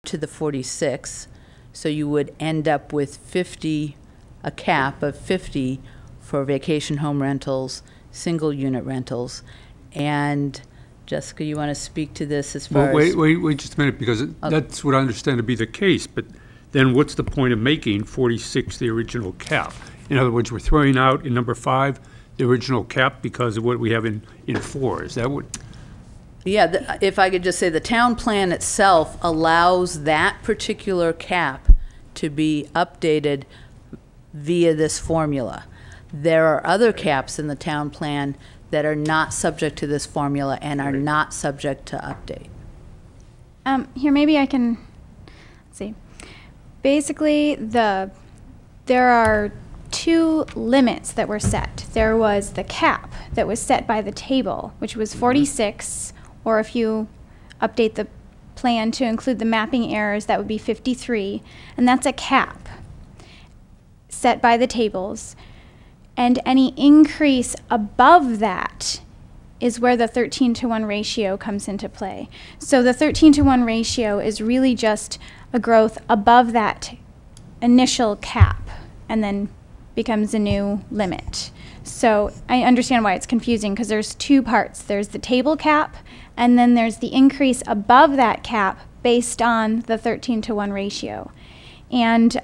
to the 46, so you would end up with 50, a cap of 50 for vacation home rentals, single unit rentals. And Jessica, you want to speak to this as far as... Wait just a minute, because that's what I understand to be the case, but then what's the point of making 46 the original cap? In other words, we're throwing out in number 5 the original cap because of what we have in 4. Is that what? Yeah, if I could just say, the town plan itself allows that particular cap to be updated via this formula. There are other caps in the town plan that are not subject to this formula and are not subject to update. Here, maybe I can, let's see. Basically, there are 2 limits that were set. There was the cap that was set by the table, which was 46, or if you update the plan to include the mapping errors, that would be 53, and that's a cap set by the tables. And any increase above that is where the 13-to-1 ratio comes into play. So the 13-to-1 ratio is really just a growth above that initial cap and then becomes a new limit. So I understand why it's confusing, because there's 2 parts. There's the table cap, and then there's the increase above that cap based on the 13-to-1 ratio. And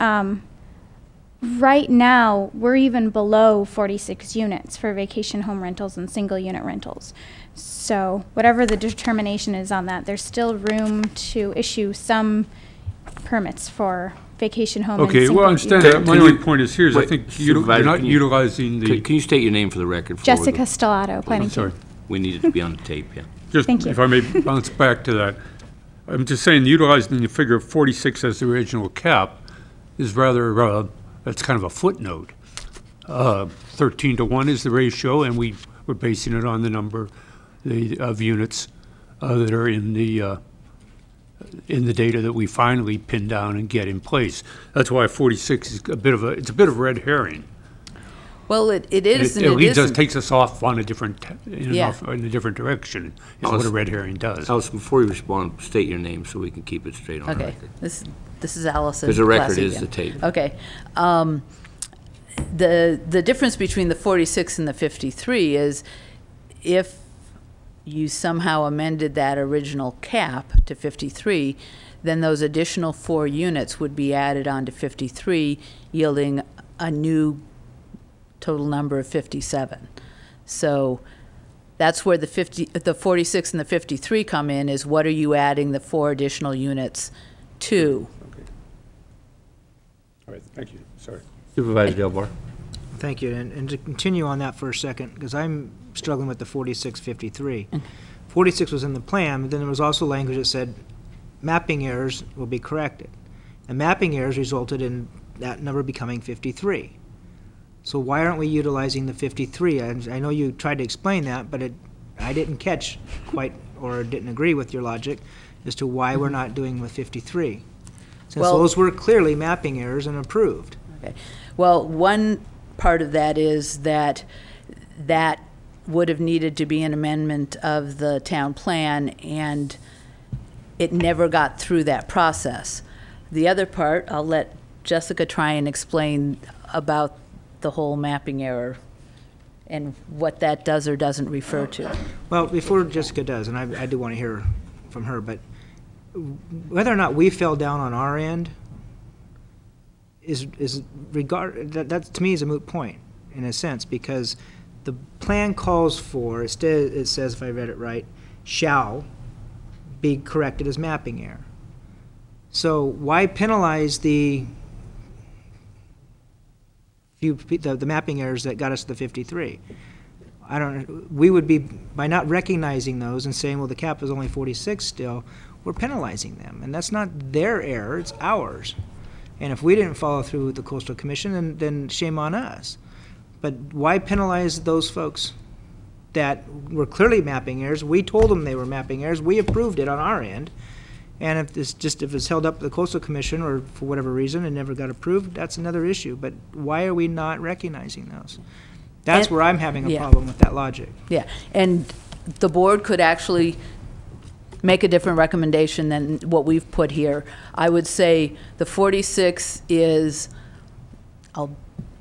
right now, we're even below 46 units for vacation home rentals and single unit rentals. So whatever the determination is on that, there's still room to issue some permits for vacation home and single well, I understand that. My only point is here is I think you're not utilizing the... Can you state your name for the record? Jessica Stellato, planning team. Sorry. We need it to be on the tape, yeah. Just, Thank you. if I may bounce back to that, I'm just saying utilizing the figure of 46 as the original cap is rather... that's kind of a footnote. 13-to-1 is the ratio, and we're basing it on the number of units that are in the data that we finally pin down and get in place. That's why 46 is a bit of a red herring. Well, it is, and it it leads us, isn't. takes us off on a different, in Yeah. a different direction. Is what a red herring does. Alice, before you respond, state your name so we can keep it straight on the Okay, record. this is Allison. Because the record Classy is again. the tape. Okay. The difference between the 46 and the 53 is if you somehow amended that original cap to 53, then those additional 4 units would be added on to 53, yielding a new total number of 57. So that's where the 46 and the 53 come in, is what are you adding the 4 additional units to? Okay. All right, thank you. Sorry. Supervisor Del Bar. Thank you. And to continue on that for a second, because I'm struggling with the 4653. 46 was in the plan, but then there was also language that said mapping errors will be corrected. And mapping errors resulted in that number becoming 53. So why aren't we utilizing the 53? I know you tried to explain that, but I didn't catch quite, or didn't agree with your logic as to why we're not doing with 53. Since those were clearly mapping errors and approved. Okay. Well, one part of that is that would have needed to be an amendment of the town plan, and it never got through that process. The other part, I'll let Jessica try and explain about the whole mapping error and what that does or doesn't refer to. Well, before Jessica does, and I do want to hear from her, but whether or not we fell down on our end is that to me is a moot point in a sense, because the plan calls for, it says, if I read it right, shall be corrected as mapping error. So why penalize the mapping errors that got us to the 53? I don't know. We would be, by not recognizing those and saying, well, the cap is only 46 still, we're penalizing them. And that's not their error, it's ours. And if we didn't follow through with the Coastal Commission, then shame on us. But why penalize those folks that were clearly mapping errors? We told them they were mapping errors. We approved it on our end. And if it's held up to the Coastal Commission or for whatever reason and never got approved, that's another issue. But why are we not recognizing those? That's where I'm having a problem with that logic. Yeah, and the board could actually make a different recommendation than what we've put here. I would say the 46 is, I'll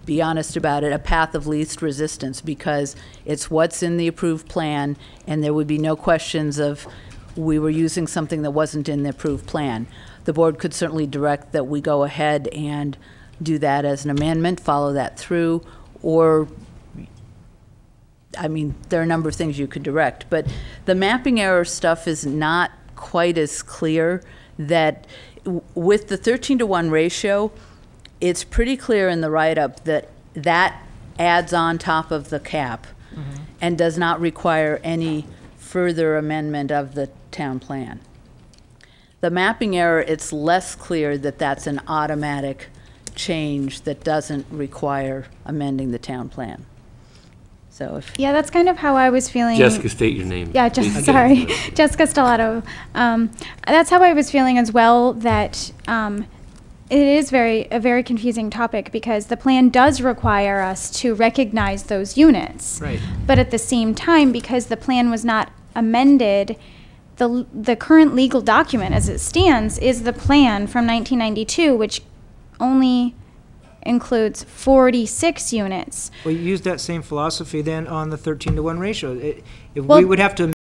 be honest about it, a path of least resistance, because it's what's in the approved plan, and there would be no questions of we were using something that wasn't in the approved plan. The board could certainly direct that we go ahead and do that as an amendment, follow that through, or, I mean, there are a number of things you could direct, but the mapping error stuff is not quite as clear. That with the 13-to-1 ratio, it's pretty clear in the write-up that that adds on top of the cap and does not require any further amendment of the town plan. The mapping error, it's less clear that that's an automatic change that doesn't require amending the town plan. So if, Yeah, that's kind of how I was feeling. Jessica, state your name. Yeah, please. sorry, Jessica Stellato. That's how I was feeling as well, that it is a very confusing topic, because the plan does require us to recognize those units. Right. But at the same time, because the plan was not amended, the current legal document as it stands is the plan from 1992, which only includes 46 units. Well, you use that same philosophy then on the 13-to-1 ratio. If Well- we would have to